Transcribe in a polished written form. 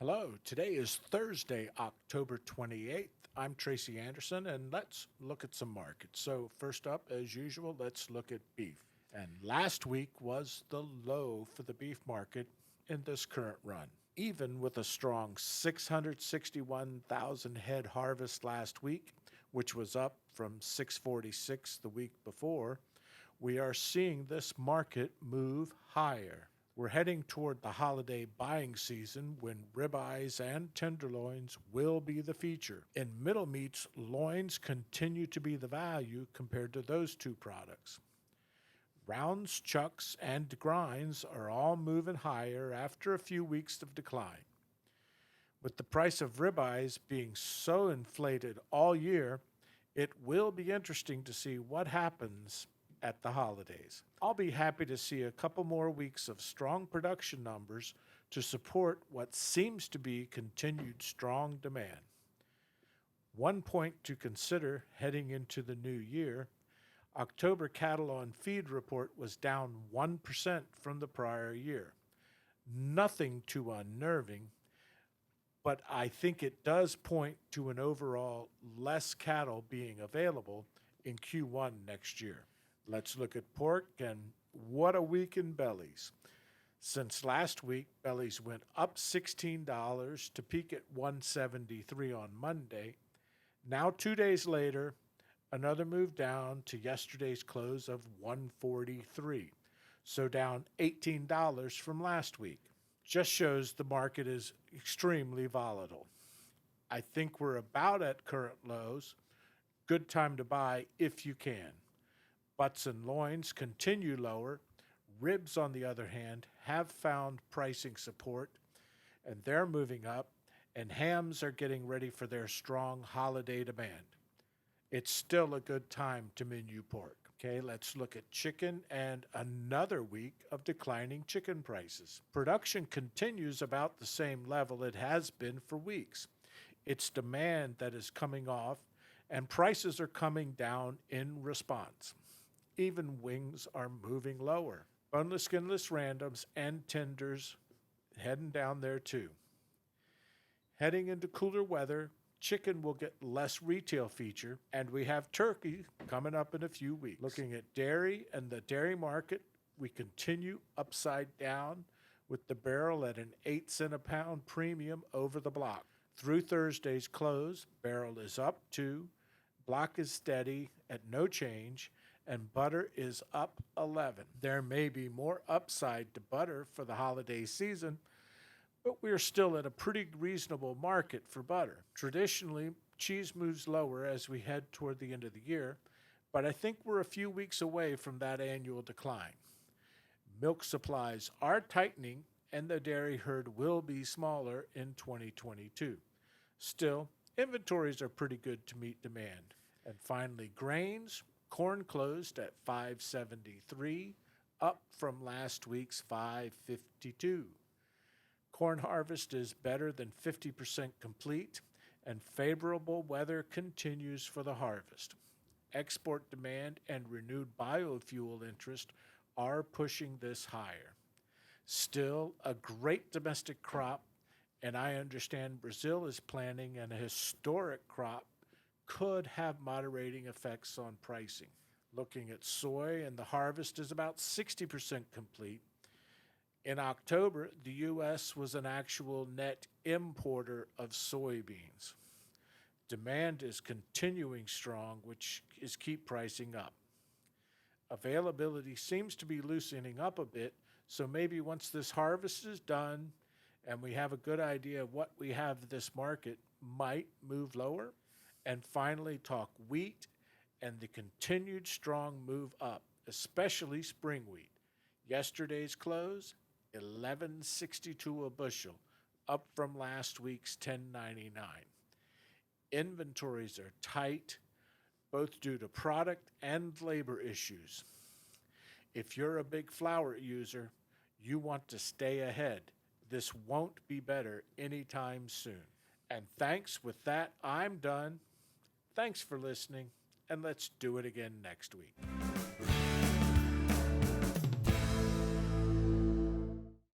Hello, today is Thursday, October 28th. I'm Tracy Anderson, and let's look at some markets. So, first up, as usual, let's look at beef. And last week was the low for the beef market in this current run. Even with a strong 661,000 head harvest last week, which was up from 646 the week before, we are seeing this market move higher. We're heading toward the holiday buying season when ribeyes and tenderloins will be the feature. In middle meats, loins continue to be the value compared to those two products. Rounds, chucks, and grinds are all moving higher after a few weeks of decline. With the price of ribeyes being so inflated all year, it will be interesting to see what happens at the holidays. I'll be happy to see a couple more weeks of strong production numbers to support what seems to be continued strong demand. One point to consider heading into the new year: October cattle on feed report was down 1% from the prior year. Nothing too unnerving, but I think it does point to an overall less cattle being available in Q1 next year. Let's look at pork, and what a week in bellies. Since last week, bellies went up $16 to peak at $173 on Monday. Now, 2 days later, another move down to yesterday's close of $143, so down $18 from last week. Just shows the market is extremely volatile. I think we're about at current lows. Good time to buy if you can. Butts and loins continue lower. Ribs, on the other hand, have found pricing support, and they're moving up, and hams are getting ready for their strong holiday demand. It's still a good time to menu pork. Okay, let's look at chicken and another week of declining chicken prices. Production continues about the same level it has been for weeks. It's demand that is coming off, and prices are coming down in response. Even wings are moving lower. Boneless, skinless randoms and tenders heading down there too. Heading into cooler weather, chicken will get less retail feature, and we have turkey coming up in a few weeks. Looking at dairy and the dairy market, we continue upside down with the barrel at an 8 cent a pound premium over the block. Through Thursday's close, barrel is up 2, block is steady at no change, and butter is up 11. There may be more upside to butter for the holiday season, but we're still at a pretty reasonable market for butter. Traditionally, cheese moves lower as we head toward the end of the year, but I think we're a few weeks away from that annual decline. Milk supplies are tightening, and the dairy herd will be smaller in 2022. Still, inventories are pretty good to meet demand. And finally, grains. Corn closed at $5.73, up from last week's $5.52. Corn harvest is better than 50% complete, and favorable weather continues for the harvest. Export demand and renewed biofuel interest are pushing this higher. Still a great domestic crop, and I understand Brazil is planning an historic crop could have moderating effects on pricing. Looking at soy, and the harvest is about 60% complete. In October, the U.S. was an actual net importer of soybeans. Demand is continuing strong, which is keep pricing up. Availability seems to be loosening up a bit, so maybe once this harvest is done and we have a good idea of what we have, this market might move lower. And finally, talk wheat and the continued strong move up, especially spring wheat. Yesterday's close, $11.62 a bushel, up from last week's $10.99. Inventories are tight, both due to product and labor issues. If you're a big flour user, you want to stay ahead. This won't be better anytime soon. And thanks. With that, I'm done. Thanks for listening, and let's do it again next week.